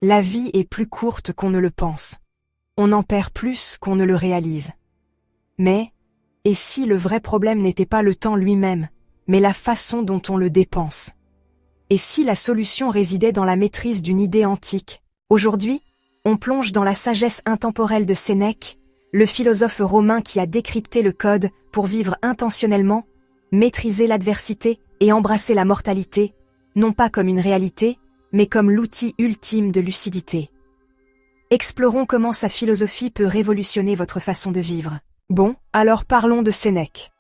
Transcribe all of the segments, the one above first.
La vie est plus courte qu'on ne le pense. On en perd plus qu'on ne le réalise. Mais, et si le vrai problème n'était pas le temps lui-même, mais la façon dont on le dépense? Et si la solution résidait dans la maîtrise d'une idée antique? Aujourd'hui, on plonge dans la sagesse intemporelle de Sénèque, le philosophe romain qui a décrypté le code pour vivre intentionnellement, maîtriser l'adversité et embrasser la mortalité, non pas comme une réalité, mais comme l'outil ultime de lucidité. Explorons comment sa philosophie peut révolutionner votre façon de vivre. Bon, alors parlons de Sénèque.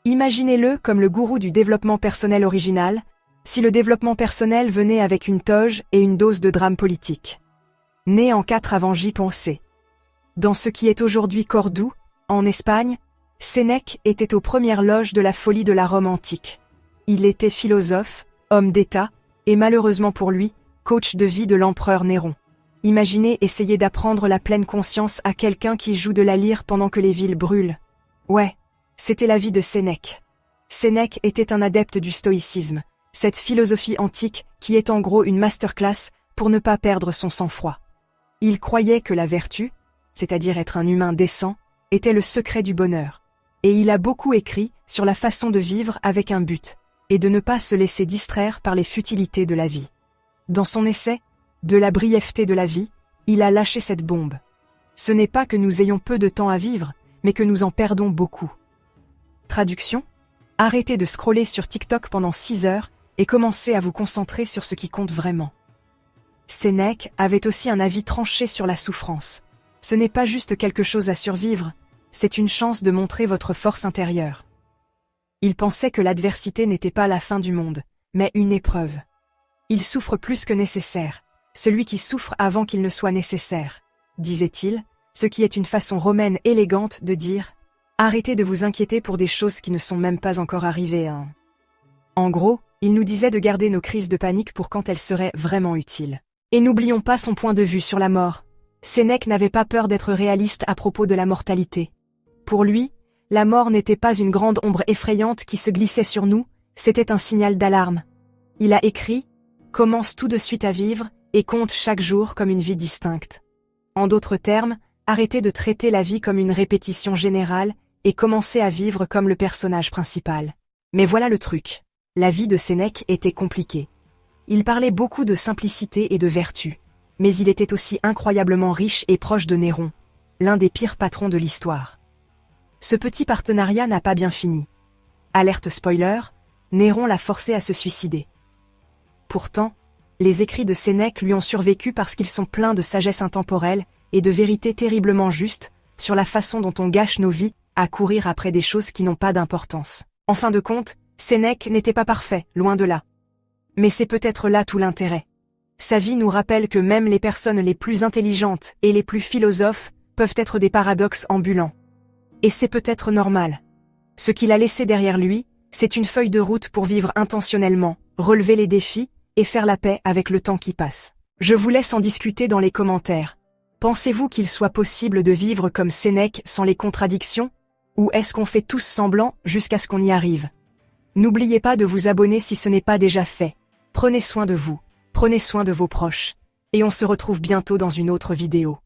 Imaginez-le comme le gourou du développement personnel original, si le développement personnel venait avec une toge et une dose de drame politique. Né en 4 avant J.C. Dans ce qui est aujourd'hui Cordoue, en Espagne, Sénèque était aux premières loges de la folie de la Rome antique. Il était philosophe, homme d'État, et malheureusement pour lui, coach de vie de l'empereur Néron. Imaginez essayer d'apprendre la pleine conscience à quelqu'un qui joue de la lyre pendant que les villes brûlent. Ouais, c'était la vie de Sénèque. Sénèque était un adepte du stoïcisme, cette philosophie antique qui est en gros une masterclass pour ne pas perdre son sang-froid. Il croyait que la vertu, c'est-à-dire être un humain décent, était le secret du bonheur. Et il a beaucoup écrit sur la façon de vivre avec un but, et de ne pas se laisser distraire par les futilités de la vie. Dans son essai « De la brièveté de la vie », il a lâché cette bombe. Ce n'est pas que nous ayons peu de temps à vivre, mais que nous en perdons beaucoup. Traduction : arrêtez de scroller sur TikTok pendant 6 heures et commencez à vous concentrer sur ce qui compte vraiment. Sénèque avait aussi un avis tranché sur la souffrance. Ce n'est pas juste quelque chose à survivre, c'est une chance de montrer votre force intérieure. Il pensait que l'adversité n'était pas la fin du monde, mais une épreuve. Il souffre plus que nécessaire, celui qui souffre avant qu'il ne soit nécessaire, disait-il, ce qui est une façon romaine élégante de dire « arrêtez de vous inquiéter pour des choses qui ne sont même pas encore arrivées, hein ». En gros, il nous disait de garder nos crises de panique pour quand elles seraient vraiment utiles. Et n'oublions pas son point de vue sur la mort. Sénèque n'avait pas peur d'être réaliste à propos de la mortalité. Pour lui, la mort n'était pas une grande ombre effrayante qui se glissait sur nous, c'était un signal d'alarme. Il a écrit « Commence tout de suite à vivre et compte chaque jour comme une vie distincte ». En d'autres termes, arrêtez de traiter la vie comme une répétition générale et commencez à vivre comme le personnage principal. Mais voilà le truc. La vie de Sénèque était compliquée. Il parlait beaucoup de simplicité et de vertu, mais il était aussi incroyablement riche et proche de Néron, l'un des pires patrons de l'histoire. Ce petit partenariat n'a pas bien fini. Alerte spoiler, Néron l'a forcé à se suicider. Pourtant, les écrits de Sénèque lui ont survécu parce qu'ils sont pleins de sagesse intemporelle et de vérités terriblement justes sur la façon dont on gâche nos vies à courir après des choses qui n'ont pas d'importance. En fin de compte, Sénèque n'était pas parfait, loin de là. Mais c'est peut-être là tout l'intérêt. Sa vie nous rappelle que même les personnes les plus intelligentes et les plus philosophes peuvent être des paradoxes ambulants. Et c'est peut-être normal. Ce qu'il a laissé derrière lui, c'est une feuille de route pour vivre intentionnellement, relever les défis et faire la paix avec le temps qui passe. Je vous laisse en discuter dans les commentaires. Pensez-vous qu'il soit possible de vivre comme Sénèque sans les contradictions? Ou est-ce qu'on fait tous semblant jusqu'à ce qu'on y arrive? N'oubliez pas de vous abonner si ce n'est pas déjà fait. Prenez soin de vous, prenez soin de vos proches. Et on se retrouve bientôt dans une autre vidéo.